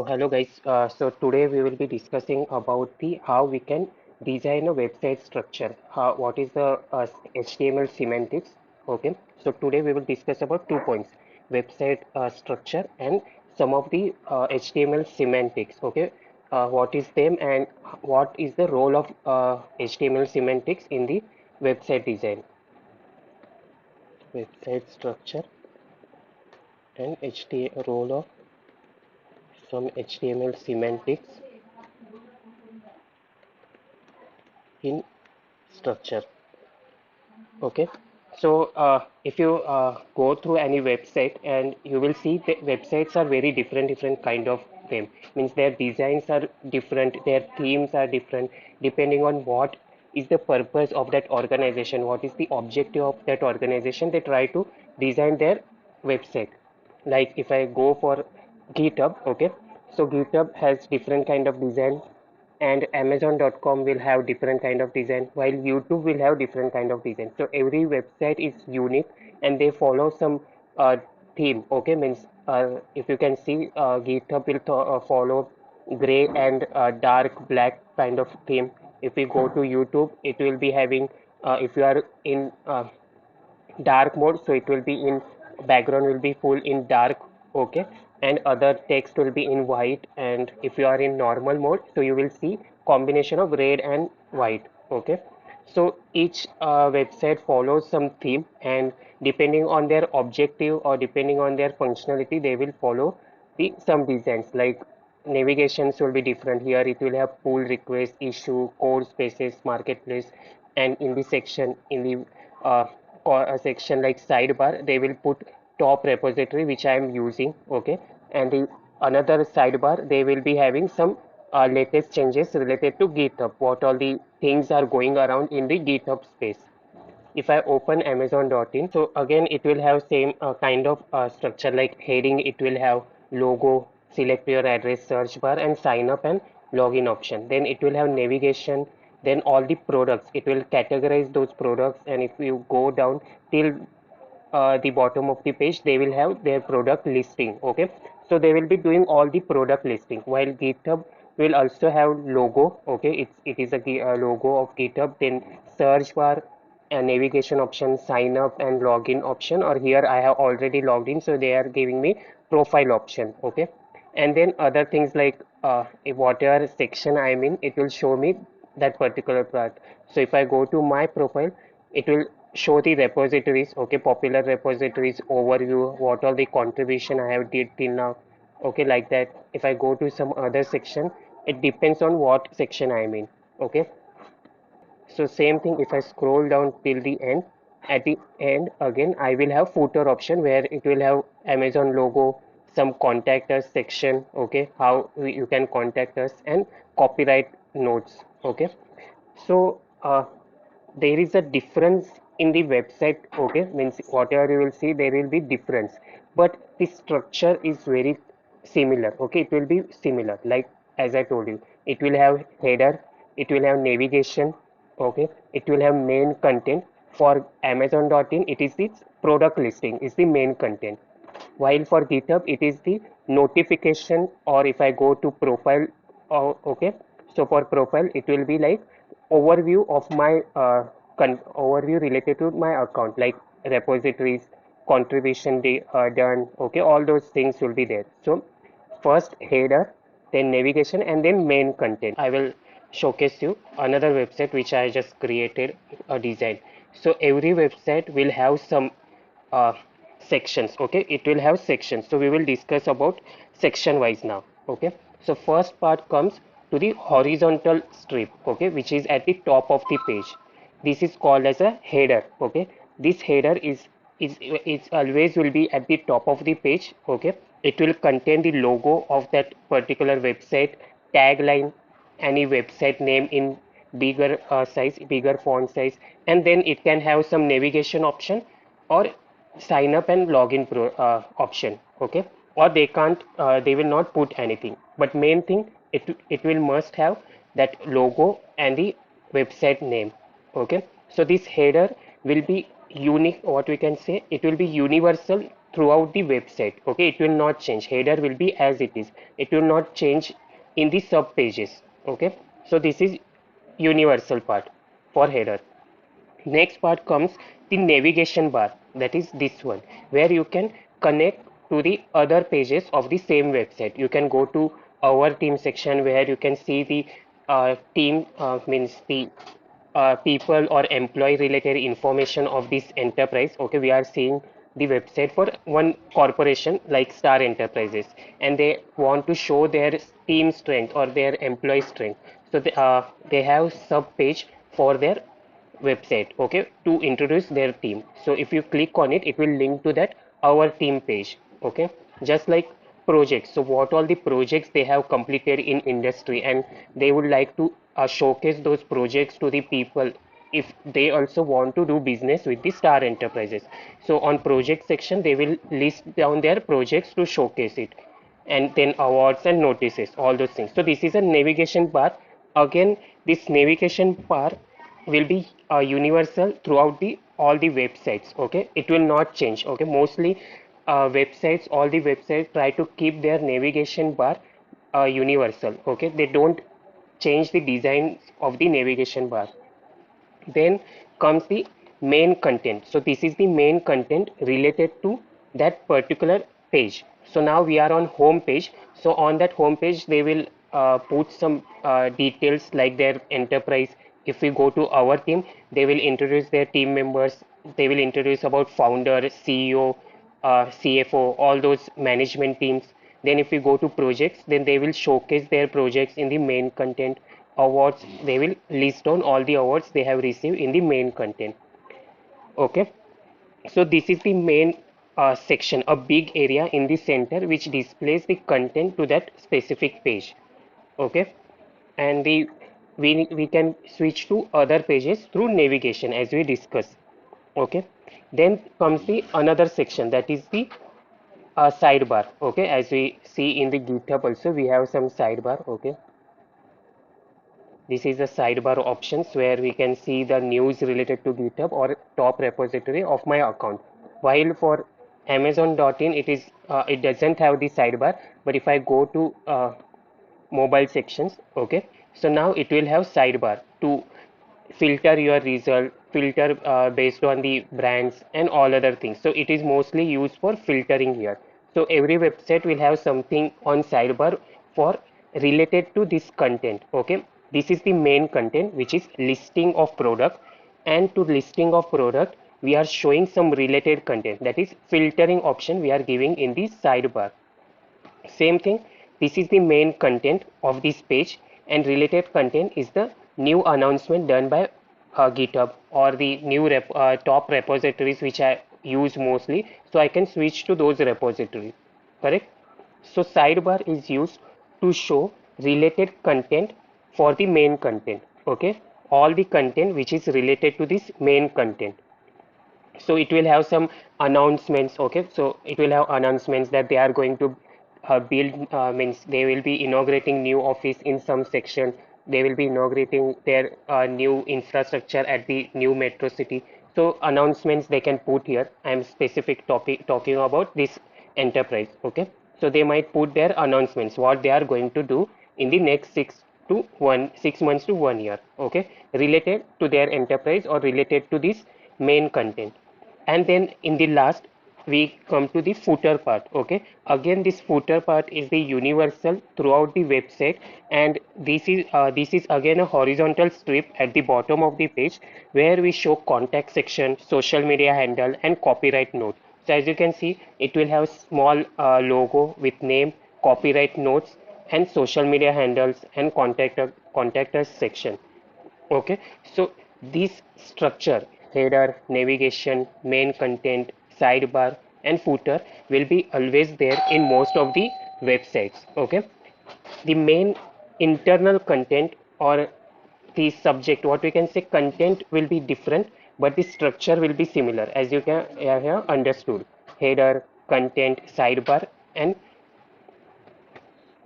Hello guys. So today we will be discussing about the how we can design a website structure. What is the HTML semantics? Okay. So today we will discuss about 2 points: website structure and some of the HTML semantics. Okay. What is them and what is the role of HTML semantics in the website design? Website structure and HTML role of some HTML semantics in structure. Okay, so if you go through any website and you will see that websites are very different kind of them. Means their designs are different, their themes are different, depending on what is the purpose of that organization, what is the objective of that organization. They try to design their website. Like if I go for GitHub, okay, so GitHub has different kind of design, and Amazon.com will have different kind of design, while YouTube will have different kind of design. So every website is unique and they follow some theme. Okay, means if you can see, GitHub will follow gray and dark black kind of theme. If we go to YouTube, it will be having, if you are in dark mode, so it will be in background will be full in dark. Okay, and other text will be in white, and if you are in normal mode, so you will see combination of red and white. Okay, so each website follows some theme, and depending on their objective or depending on their functionality, they will follow the some designs. Like navigations will be different. Here it will have pull request, issue, code spaces, marketplace, and in the section, in the uh, section like sidebar, they will put top repository which I am using. Okay, and the another sidebar they will be having some latest changes related to GitHub, what all the things are going around in the GitHub space. If I open Amazon.in, so again it will have same kind of structure. Like heading, it will have logo, select your address, search bar, and sign up and login option. Then it will have navigation, then all the products, it will categorize those products. And if you go down till the bottom of the page, they will have their product listing. Okay, so they will be doing all the product listing, while GitHub will also have logo. Okay, it is a logo of GitHub, then search bar and navigation option, sign up and login option. Or here I have already logged in, so they are giving me profile option. Okay, and then other things like if whatever section I'm in, it will show me that particular part. So if I go to my profile, it will show the repositories. Okay, popular repositories overview, what all the contribution I have did till now. Okay, like that. If I go to some other section, it depends on what section I'm in. Okay, so same thing, if I scroll down till the end, at the end again I will have footer option where it will have Amazon logo, some contact us section. Okay, how you can contact us, and copyright notes. Okay, so there is a difference in the website. Okay, means whatever you will see, there will be difference, but the structure is very similar. Okay, it will be similar. Like as I told you, it will have header, it will have navigation. Okay, it will have main content. For Amazon.in, it is the product listing is the main content, while for GitHub it is the notification. Or if I go to profile, okay, so for profile it will be like overview of my overview related to my account, like repositories, contribution done. Okay, all those things will be there. So first header, then navigation, and then main content. I will showcase you another website which I just created a design. So every website will have some uh, sections. Okay, it will have sections, so we will discuss about section wise now. Okay, so first part comes to the horizontal strip. Okay, which is at the top of the page. This is called as a header. Okay, this header is always will be at the top of the page. Okay, it will contain the logo of that particular website, tagline, any website name in bigger size, bigger font size, and then it can have some navigation option, or sign up and login option. Okay, or they can't, they will not put anything, but main thing, it will must have that logo and the website name. Okay, so this header will be unique, what we can say, it will be universal throughout the website. Okay, it will not change. Header will be as it is. It will not change in the sub pages. Okay, so this is universal part for header. Next part comes the navigation bar, that is this one, where you can connect to the other pages of the same website. You can go to our team section where you can see the team means the people or employee related information of this enterprise. Okay, we are seeing the website for one corporation like Star Enterprises, and they want to show their team strength or their employee strength. So they have sub page for their website, okay, to introduce their team. So if you click on it, it will link to that our team page. Okay, just like projects. So what all the projects they have completed in industry, and they would like to showcase those projects to the people if they also want to do business with the Star Enterprises. So on project section they will list down their projects to showcase it, and then awards and notices, all those things. So this is a navigation bar. Again, this navigation bar will be universal throughout the all the websites. Okay, it will not change. Okay, mostly websites, all the websites try to keep their navigation bar universal. Okay, they don't change the design of the navigation bar. Then comes the main content. So this is the main content related to that particular page. So now we are on home page. So on that home page they will put some details like their enterprise. If we go to our team, they will introduce their team members. They will introduce about founder, CEO, CFO, all those management teams. Then if we go to projects, then they will showcase their projects in the main content. Awards, they will list down all the awards they have received in the main content. Okay, so this is the main section, a big area in the center which displays the content to that specific page. Okay, and we can switch to other pages through navigation as we discussed. Okay, then comes the another section, that is the sidebar. Okay, as we see in the GitHub also we have some sidebar. Okay, this is the sidebar options where we can see the news related to GitHub or top repository of my account. While for Amazon.in it doesn't have the sidebar, but if I go to mobile sections, okay, so now it will have sidebar to filter your result, filter based on the brands and all other things. So it is mostly used for filtering here. So every website will have something on sidebar for related to this content. Okay, this is the main content which is listing of product, and to listing of product we are showing some related content, that is filtering option we are giving in the sidebar. Same thing, this is the main content of this page, and related content is the new announcement done by GitHub or the new top repositories which I use mostly. So I can switch to those repositories. Correct? So sidebar is used to show related content for the main content. Okay? All the content which is related to this main content. So it will have some announcements. Okay, so it will have announcements that they are going to build, means they will be inaugurating new office in some section. They will be inaugurating their new infrastructure at the new metro city. So announcements they can put here. I am specific topic talking about this enterprise. Okay, so they might put their announcements what they are going to do in the next 6 months to 1 year. Okay, related to their enterprise or related to this main content. And then in the last we come to the footer part. Okay, again this footer part is the universal throughout the website, and this is again a horizontal strip at the bottom of the page where we show contact section, social media handle and copyright note. So as you can see, it will have small logo with name, copyright notes and social media handles and contact us section. Okay, so this structure, header, navigation, main content, sidebar, and footer will be always there in most of the websites. Okay, the main internal content or the subject, what we can say, content will be different, but the structure will be similar as you can have understood. Header, content, sidebar, and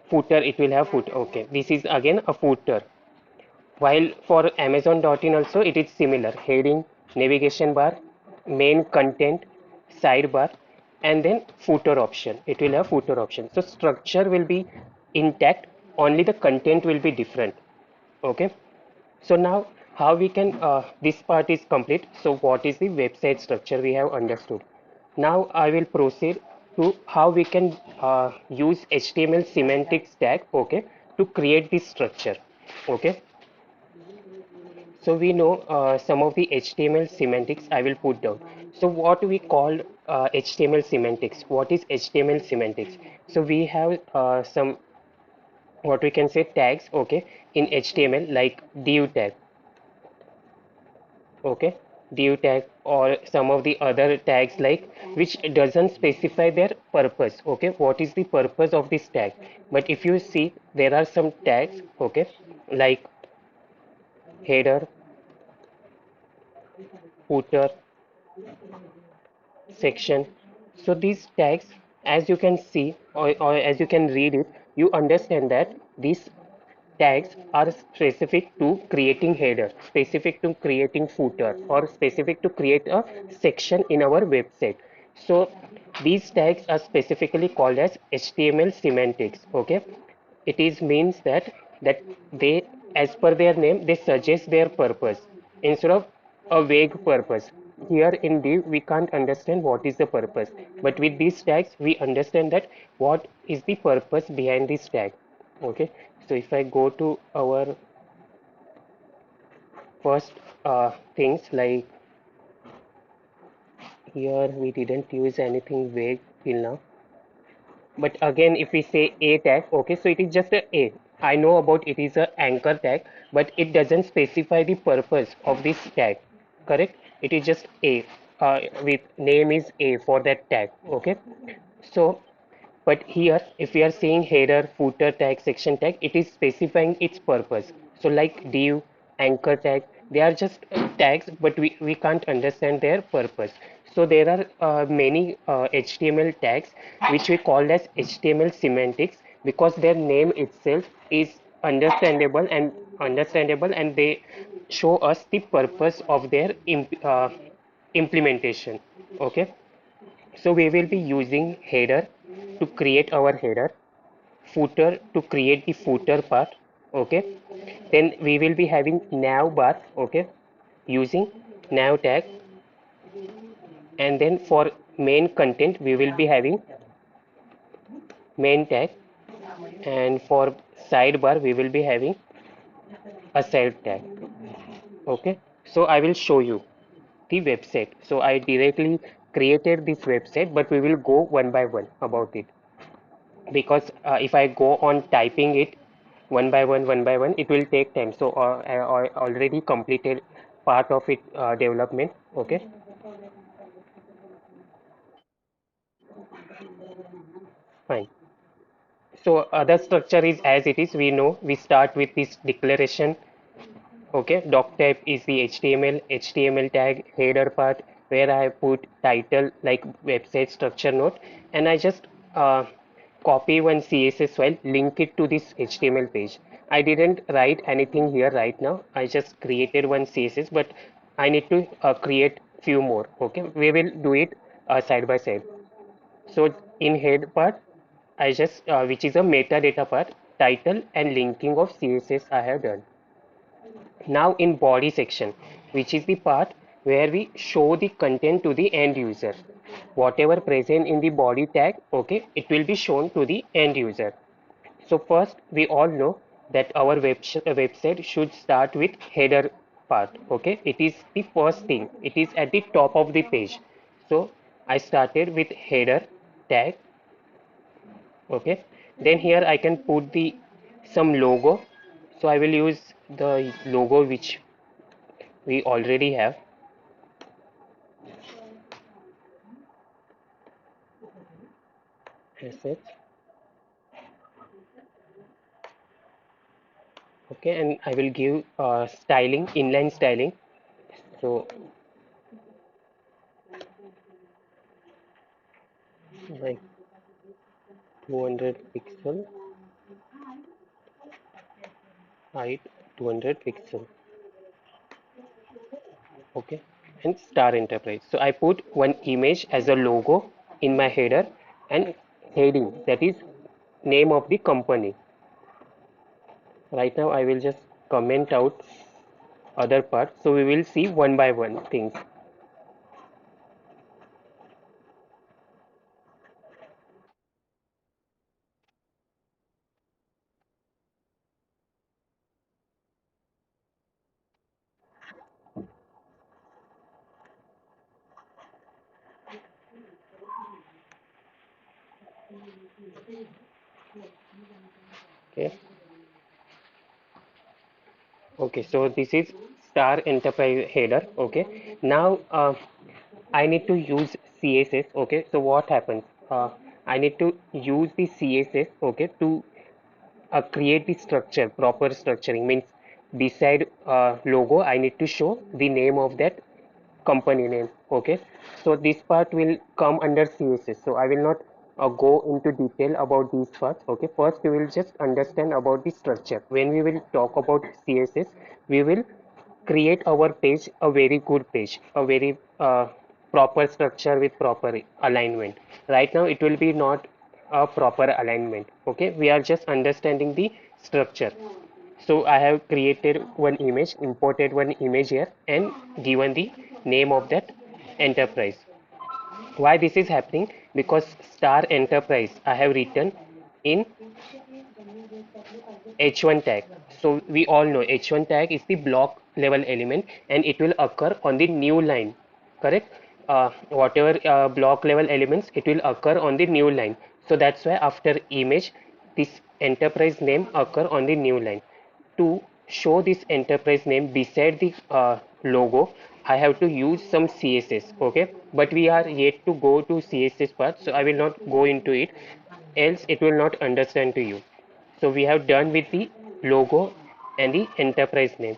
footer. It will have footer. Okay, this is again a footer. While for Amazon.in also it is similar, heading, navigation bar, main content, sidebar, and then footer option. It will have footer option. So structure will be intact, only the content will be different. Okay. So now how we can, this part is complete. So what is the website structure we have understood. Now I will proceed to how we can use HTML semantics tag, okay, to create this structure. Okay. So we know some of the HTML semantics I will put down. So what we call HTML semantics. What is HTML semantics? So we have some, what we can say, tags, okay, in HTML, like div tag, okay, div tag, or some of the other tags, like, which doesn't specify their purpose. Okay, what is the purpose of this tag? But if you see, there are some tags, okay, like header, footer, section. So these tags, as you can see, or as you can read it, you understand that these tags are specific to creating header, specific to creating footer, or specific to create a section in our website. So these tags are specifically called as HTML semantics. Okay, it is means that they, as per their name, they suggest their purpose instead of a vague purpose. Here in div we can't understand what is the purpose, but with these tags we understand that what is the purpose behind this tag. Okay, so if I go to our first things, like here we didn't use anything vague till now. But again, if we say a tag, okay, so it is just a. I know about it is a anchor tag, but it doesn't specify the purpose of this tag. Correct? It is just a. With name is a for that tag. Okay. So, but here, if we are saying header, footer tag, section tag, it is specifying its purpose. So like div, anchor tag, they are just tags, but we can't understand their purpose. So there are many HTML tags which we call as HTML semantics, because their name itself is understandable, and they show us the purpose of their implementation. Okay. So we will be using header to create our header, footer to create the footer part, okay. Then we will be having nav bar, okay, using nav tag, and then for main content we will be having main tag, and for sidebar we will be having a side tag, okay. So I will show you the website. So I directly created this website, but we will go one by one about it, because if I go on typing it one by one, it will take time. So I already completed part of it development. Okay, fine. So other structure is as it is. We know we start with this declaration. Okay, doc type is the HTML tag header part, where I put title like website structure note, and I just copy one CSS file, link it to this HTML page. I didn't write anything here right now. I just created one CSS, but I need to create few more. Okay, we will do it side by side. So in head part, I just which is a metadata part, title and linking of CSS I have done. Now in body section, which is the part where we show the content to the end user. Whatever present in the body tag, okay, it will be shown to the end user. So first, we all know that our website should start with header part. Okay, it is the first thing. It is at the top of the page. So I started with header tag. Okay, then here I can put the some logo. So I will use the logo which we already have. Assets. Okay, and I will give styling, inline styling. So like 200 pixel, height 200 pixel. Okay, and star enterprise. So I put one image as a logo in my header, and heading, that is name of the company. Right now I will just comment out other parts, so we will see one by one things. Okay. Okay, so this is Star Enterprise header. Okay, now I need to use CSS. Okay, so what happens? I need to use the CSS. Okay, to create the structure, proper structuring means beside logo, I need to show the name of that company name. Okay, so this part will come under CSS, so I will not go into detail about these parts. Okay, first we will just understand about the structure. When we will talk about CSS, we will create our page a very good page, a very proper structure with proper alignment. Right now it will be not a proper alignment. Okay, we are just understanding the structure. So I have created one image, imported one image here, and given the name of that enterprise. Why this is happening? Because Star Enterprise I have written in H1 tag. So we all know H1 tag is the block level element and it will occur on the new line, correct? Whatever block level elements, it will occur on the new line. So that's why after image, this enterprise name occur on the new line. To show this enterprise name beside the logo, I have to use some CSS, okay? But we are yet to go to CSS part, so I will not go into it, else it will not understand to you. So we have done with the logo and the enterprise name.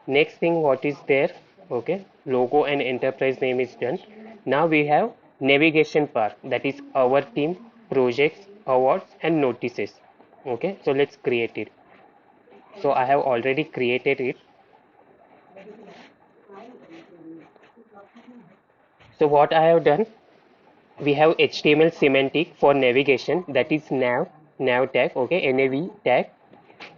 Next thing what is there, okay, logo and enterprise name is done. Now we have navigation part, that is our team, projects, awards and notices. Okay, so let's create it. So I have already created it. So what I have done, we have HTML semantic for navigation, that is nav tag, okay, nav tag,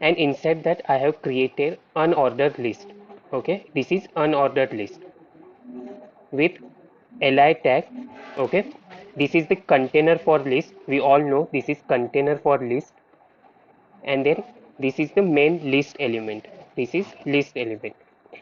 and inside that I have created unordered list. Okay, this is unordered list with li tag. Okay, this is the container for list. We all know this is container for list, and then this is the main list element. This is list element.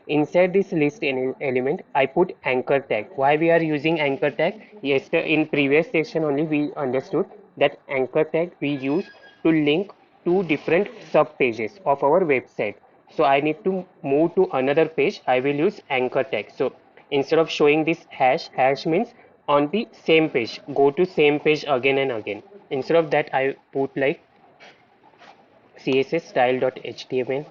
Inside this list element I put anchor tag. Why we are using anchor tag? Yes, in previous session only we understood that anchor tag we use to link two different sub pages of our website. So I need to move to another page, I will use anchor tag. So instead of showing this hash means on the same page, go to same page again and again. Instead of that I put like css style.html,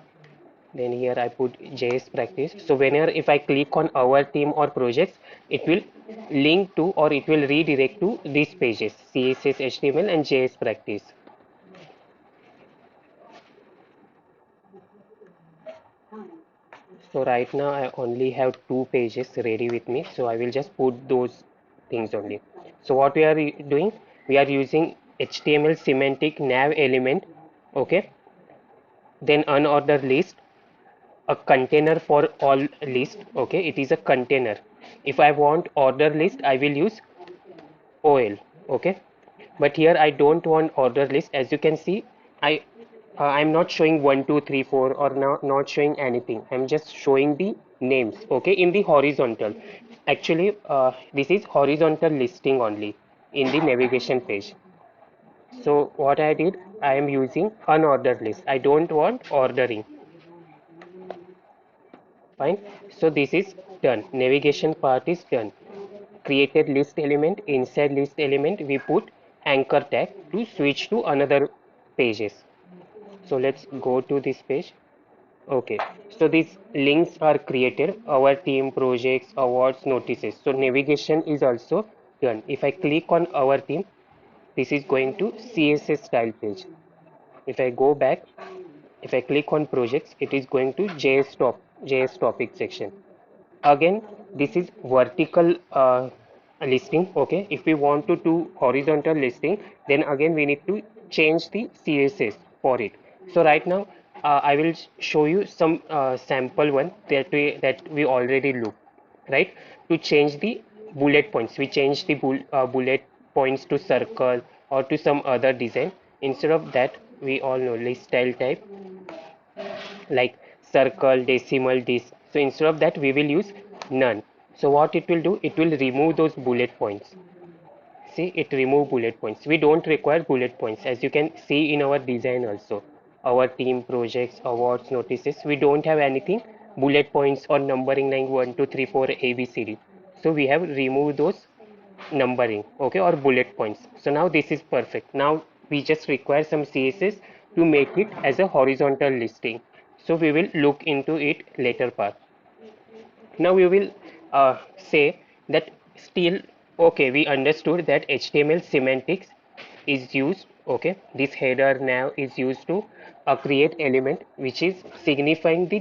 then here I put JS practice. So whenever if I click on our team or projects, it will link to or it will redirect to these pages, CSS, HTML and JS practice. So right now I only have two pages ready with me, so I will just put those things only. So what we are doing, we are using HTML semantic nav element, okay, then unordered list, a container for all list. Okay, it is a container. If I want order list, I will use OL. Okay, but here I don't want order list. As you can see, I'm not showing 1 2 3 4 or not showing anything. I'm just showing the names, okay, in the horizontal. Actually this is horizontal listing only in the navigation page. So what I did, I am using unordered list. I don't want ordering. Fine. So this is done. Navigation part is done. Created list element. Inside list element, we put anchor tag to switch to another pages. So let's go to this page. Okay. So these links are created. Our team, projects, awards, notices. So navigation is also done. If I click on our team, this is going to CSS style page. If I go back, if I click on projects, it is going to JS topic section. Again, this is vertical a listing. Okay, if we want to do horizontal listing, then again we need to change the CSS for it. So right now I will show you some sample one that we already looked, right? To change the bullet points, we change the bullet points to circle or to some other design. Instead of that, we all know list style type like circle, decimal, this. So instead of that, we will use none. So what it will do, it will remove those bullet points. See, it remove bullet points. We don't require bullet points, as you can see in our design also. Our team projects, awards, notices, we don't have anything bullet points or numbering like 1, 2, 3, 4, A, B, C, D. So we have removed those numbering, okay, or bullet points. So now this is perfect. Now we just require some CSS to make it as a horizontal listing. So we will look into it later part. Now we will say that still, okay, we understood that HTML semantics is used, okay, this header now is used to create element which is signifying the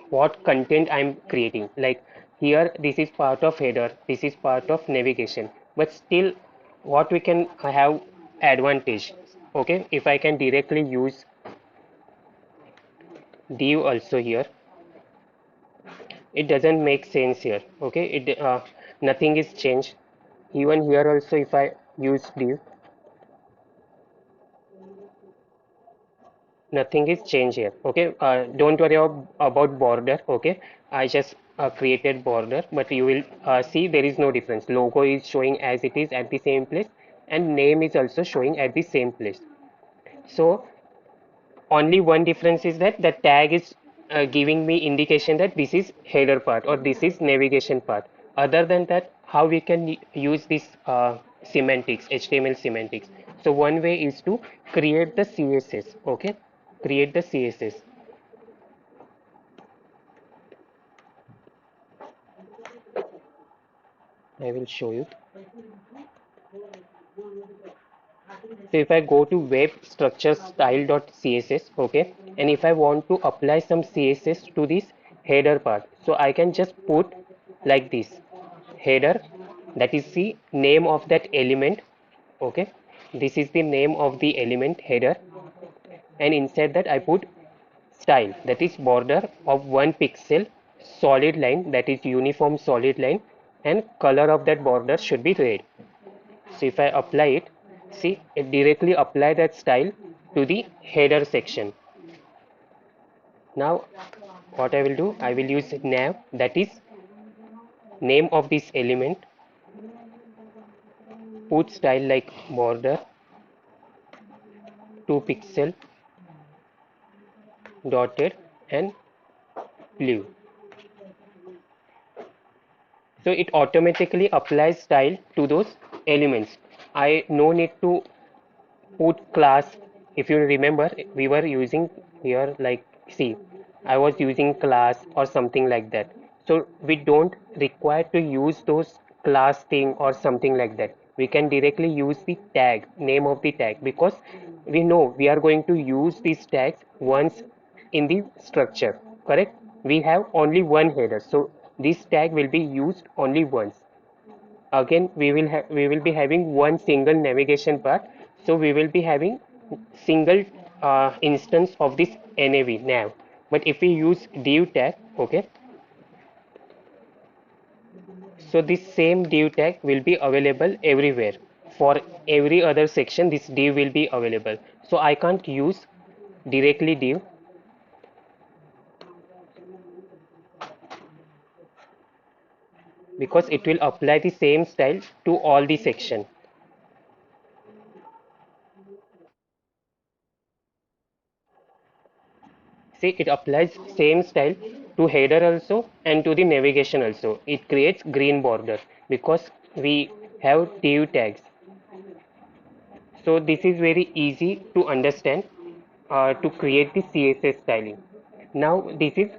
what content I'm creating. Like here, this is part of header, this is part of navigation, but still what we can have advantage, okay, if I can directly use div also here, it doesn't make sense here, okay, it nothing is changed. Even here also, if I use div, nothing is changed here, okay. Don't worry about border, okay. I just created border, but you will see there is no difference. Logo is showing as it is at the same place, and name is also showing at the same place. So only one difference is that the tag is giving me indication that this is header part or this is navigation part. Other than that, how we can use this semantics, HTML semantics? So one way is to create the CSS, okay, create the CSS. I will show you. So if I go to web structure style.css, okay, and if I want to apply some CSS to this header part, so I can just put like this header, that is the name of that element, okay. This is the name of the element header, and inside that I put style, that is border of 1 pixel, solid line, that is uniform solid line, and color of that border should be red. So if I apply it, see, it directly apply that style to the header section. Now what I will do, I will use nav, that is name of this element, put style like border 2 pixel dotted and blue. So it automatically applies style to those elements. I no need to put class. If you remember, we were using here like, see, I was using class or something like that. So we don't require to use those class thing or something like that. We can directly use the tag, name of the tag, because we know we are going to use these tags once in the structure, correct? We have only one header, so this tag will be used only once. Again, we will be having one single navigation part, so we will be having single instance of this nav. But if we use div tag, okay, so this same div tag will be available everywhere. For every other section, this div will be available, so I can't use directly div, because it will apply the same style to all the section. See, it applies same style to header also and to the navigation also. It creates green border because we have div tags. So this is very easy to understand to create the CSS styling. Now this is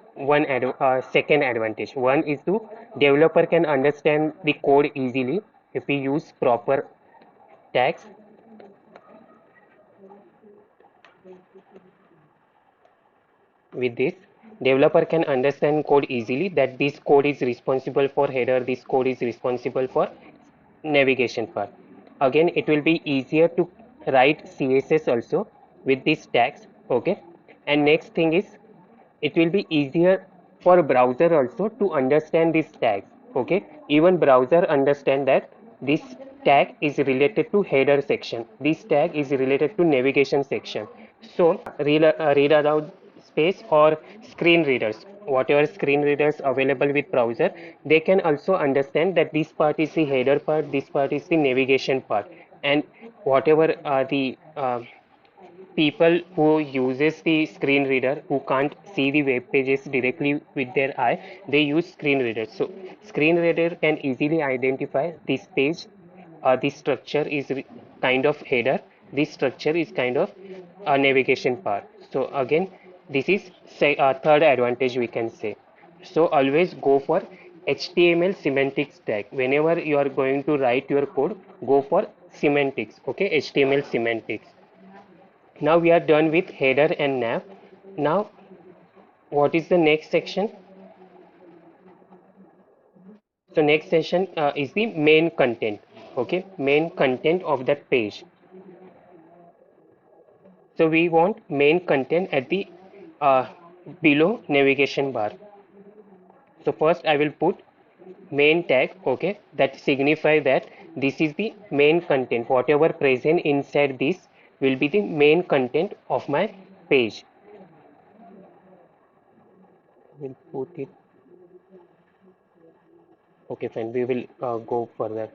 second advantage. One is to developer can understand the code easily if we use proper tags. With this, developer can understand code easily, that this code is responsible for header, this code is responsible for navigation part. Again, it will be easier to write CSS also with these tags. Okay. And next thing is, it will be easier for browser also to understand these tags. Okay, even browser understand that this tag is related to header section, this tag is related to navigation section. So read aloud space or screen readers, whatever screen readers available with browser, they can also understand that this part is the header part, this part is the navigation part, and whatever the people who uses the screen reader, who can't see the web pages directly with their eye, they use screen readers. So screen reader can easily identify this page, this structure is kind of header, this structure is kind of a navigation part. So again, this is say third advantage we can say. So always go for HTML semantics tag whenever you are going to write your code. Go for semantics. Okay, HTML semantics. Now we are done with header and nav. Now what is the next section? So next section is the main content. Okay, main content of that page. So we want main content at the uh, below navigation bar. So first I will put main tag. Okay, that signify that this is the main content. Whatever present inside this will be the main content of my page. We'll put it. Okay, fine. We will go further.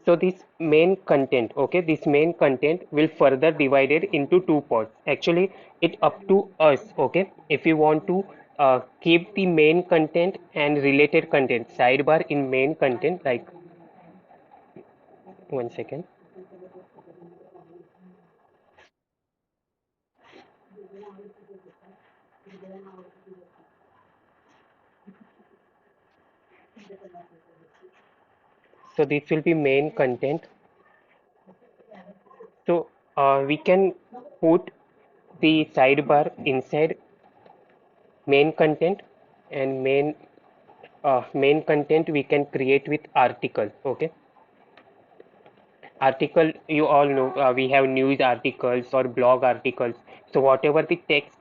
So this main content, okay, this main content will further divided into two parts. Actually, it up to us, okay. If you want to keep the main content and related content sidebar in main content, like 1 second. So this will be main content. So we can put the sidebar inside main content, and main content we can create with article, okay. Article, you all know, we have news articles or blog articles. So whatever the text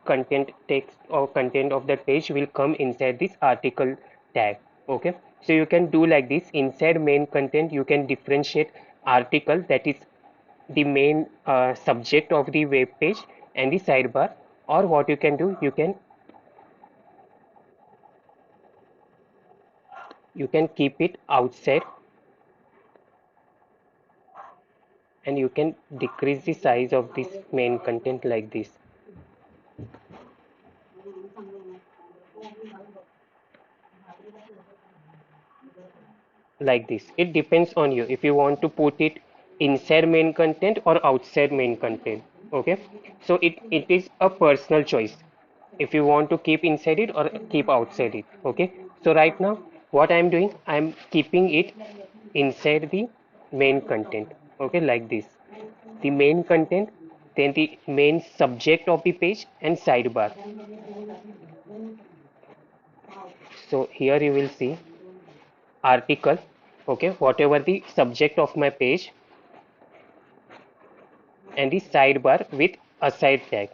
or content of that page will come inside this article tag. Okay, so you can do like this. Inside main content you can differentiate article, that is the main subject of the web page, and the sidebar. Or what you can do, you can keep it outside, and you can decrease the size of this main content like this. Like this, it depends on you if you want to put it inside main content or outside main content. Okay, so it is a personal choice if you want to keep inside it or keep outside it. Okay, so right now what I'm doing, I'm keeping it inside the main content. Okay, like this, the main content, then the main subject of the page and sidebar. So here you will see article, okay, whatever the subject of my page, and the sidebar with a side tag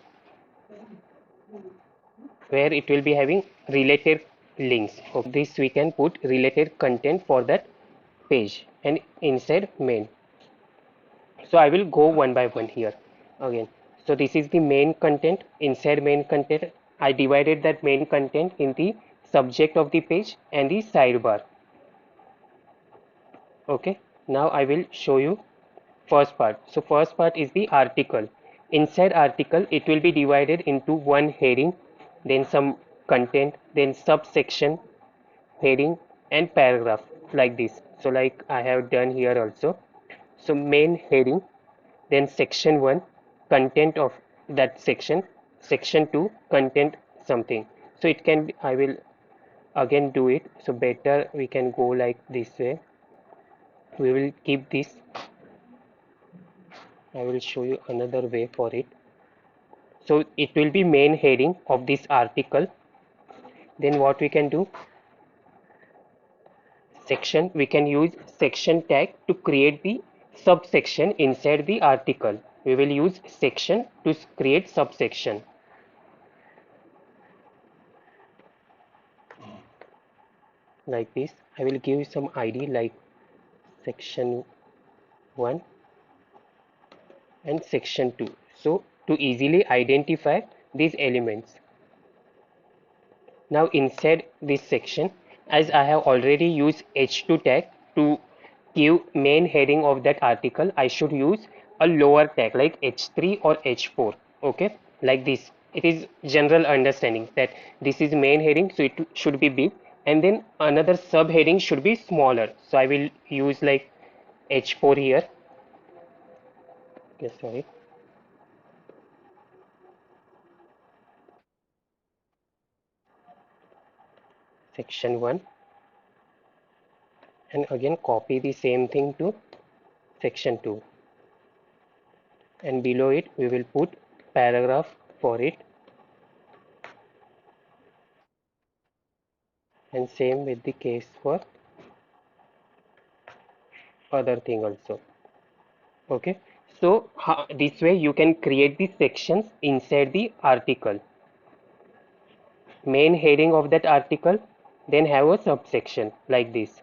where it will be having related links. Okay, this we can put related content for that page and inside main. So I will go one by one here again. So this is the main content. Inside main content, I divided that main content in the subject of the page and the sidebar. Okay, now I will show you first part. So first part is the article. Inside article, it will be divided into one heading, then some content, then subsection, heading, and paragraph, like this. So like I have done here also. So main heading, then section 1, content of that section, section 2, content something. So it can be, I will again do it. So better we can go like this way. We will keep this. I will show you another way for it. So it will be main heading of this article. Then what we can do, section, we can use section tag to create the subsection inside the article. We will use section to create subsection like this. I will give you some ID like section 1 and section 2. So to easily identify these elements. Now inside this section, as I have already used H2 tag to give main heading of that article, I should use a lower tag like H3 or H4. Okay, like this. It is general understanding that this is main heading, so it should be big, and then another subheading should be smaller. So I will use like H4 here. Yes, sorry. Section 1, and again copy the same thing to section 2, and below it we will put paragraph for it, and same with the case for other thing also. Okay, so this way you can create the sections inside the article, main heading of that article, then have a subsection like this,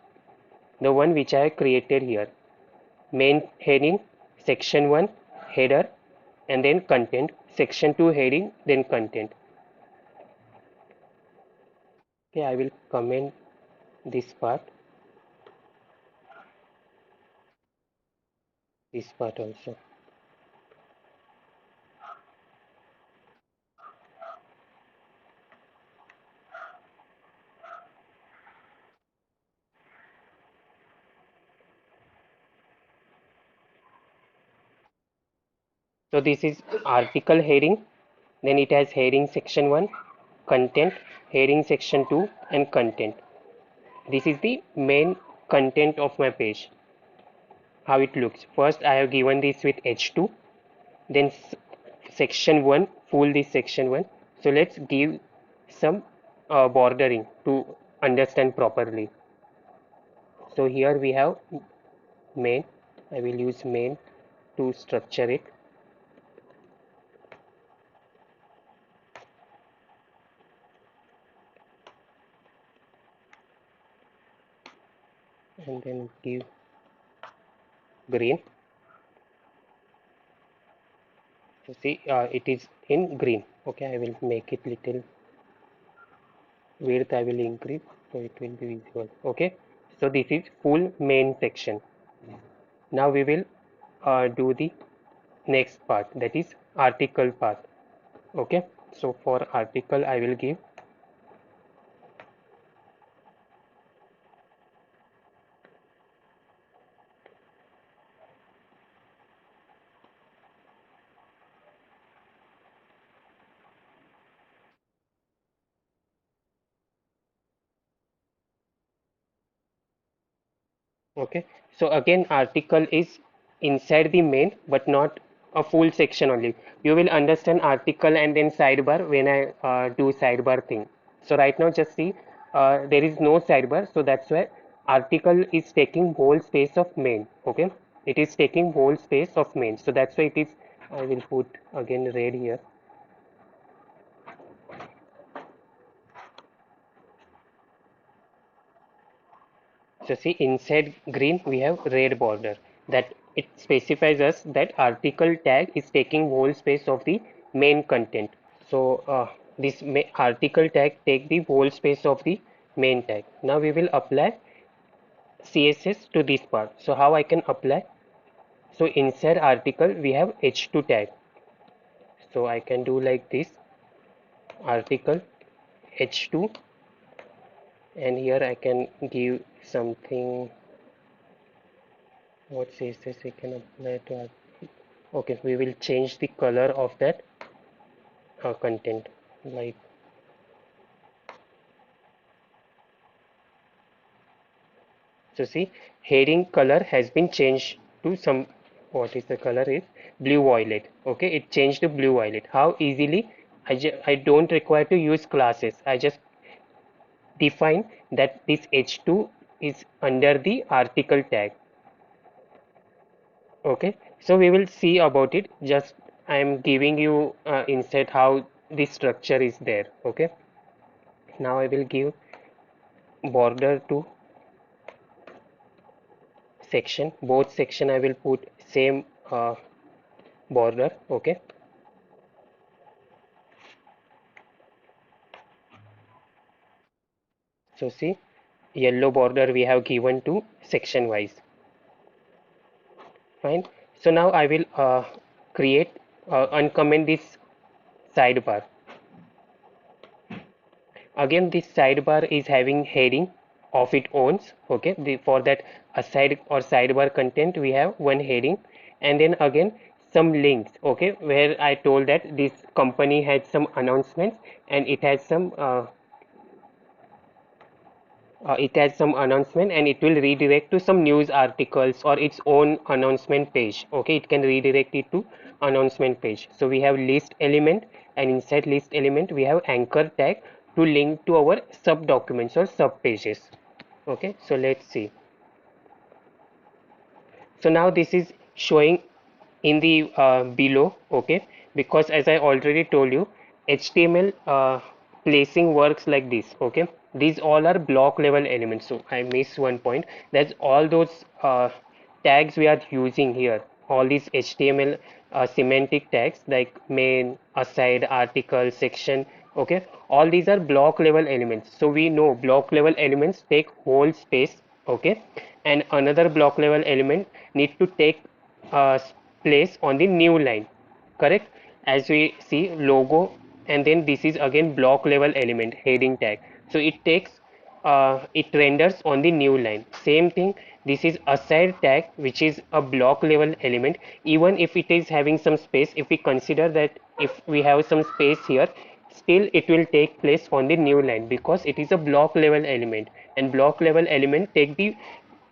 the one which I have created here. Main heading, section 1 header, and then content, section 2 heading, then content. Okay, I will comment this part also. So this is article heading, then it has heading section 1, content, heading section 2, and content. This is the main content of my page, how it looks. First I have given this with H2, then section 1, full this section 1. So let's give some bordering to understand properly. So here we have main. I will use main to structure it. And then give green. So see, it is in green. Okay, I will make it little width. I will increase so it will be visible. Okay, so this is full main section. Now we will do the next part, that is article part. Okay, so for article I will give okay. So again article is inside the main but not a full section only. You will understand article and then sidebar when I do sidebar thing. So right now just see, there is no sidebar, so that's why article is taking whole space of main. Okay, it is taking whole space of main, so that's why it is, I will put again red here. So see inside green we have red border, that it specifies us that article tag is taking whole space of the main content. So this article tag take the whole space of the main tag. Now we will apply CSS to this part. So how I can apply? So inside article we have H2 tag. So I can do like this, article H2, and here I can give something. What CSS we can apply to our, okay, we will change the color of that content, like, so see heading color has been changed to some, what is the color is blue violet. Okay, it changed to blue violet. How easily? I don't require to use classes. I just define that this H2 is under the article tag. Okay, so we will see about it. Just I am giving you insight how this structure is there. Okay, now I will give border to section. Both section I will put same border. Okay, so see, yellow border we have given to section wise. Fine. So now I will create uncomment this sidebar. Again, this sidebar is having heading of its own. Okay, for that aside or sidebar content we have one heading, and then again some links. Okay, where I told that this company had some announcements and it has some announcement and it will redirect to some news articles or its own announcement page. Okay, it can redirect it to announcement page. So we have list element, and inside list element we have anchor tag to link to our sub documents or sub pages. Okay, so let's see. So now this is showing in the below. Okay, because as I already told you, HTML placing works like this. Okay, these all are block level elements. So I missed one point. That's all those tags we are using here. All these HTML semantic tags like main, aside, article, section. Okay, all these are block level elements. So we know block level elements take whole space. Okay, and another block level element need to take uh, place on the new line, correct? As we see logo, and then this is again block level element heading tag, so it renders on the new line. Same thing, this is aside tag, which is a block level element. Even if it is having some space, if we consider that if we have some space here, still it will take place on the new line because it is a block level element, and block level element take the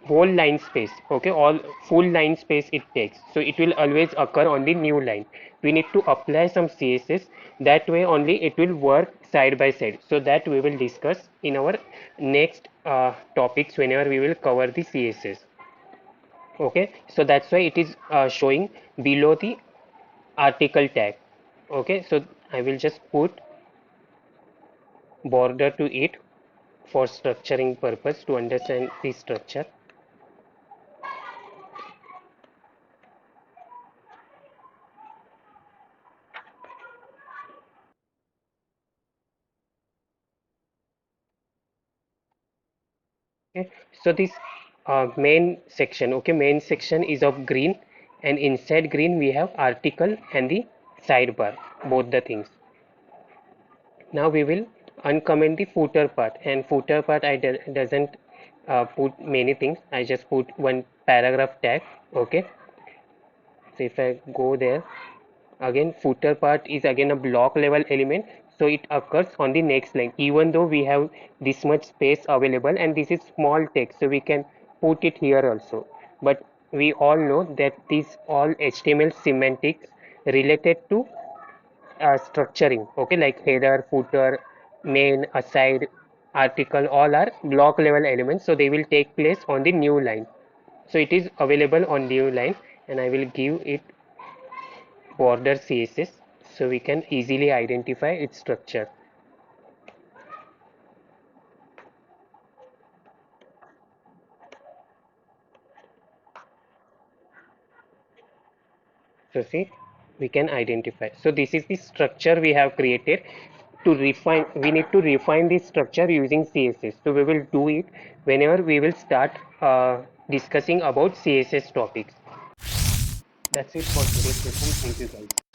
whole line space. Okay, all full line space it takes, so it will always occur on the new line. We need to apply some CSS, that way only it will work side by side. So that we will discuss in our next topics whenever we will cover the CSS. Okay, so that's why it is showing below the article tag. Okay, so I will just put border to it for structuring purpose to understand the structure. Okay, so this main section, okay, main section is of green, and inside green we have article and the sidebar, both the things. Now we will uncomment the footer part, and footer part I doesn't put many things. I just put one paragraph tag. Okay, so if I go there, again footer part is again a block level element, so it occurs on the next line. Even though we have this much space available and this is small text, so we can put it here also, but we all know that these all HTML semantics related to structuring. Okay, like header, footer, main, aside, article, all are block level elements, so they will take place on the new line. So it is available on new line, and I will give it border CSS so we can easily identify its structure. So see, we can identify. So this is the structure we have created. To refine, we need to refine this structure using CSS. So we will do it whenever we will start discussing about CSS topics. That's it for today's session. Thank you guys.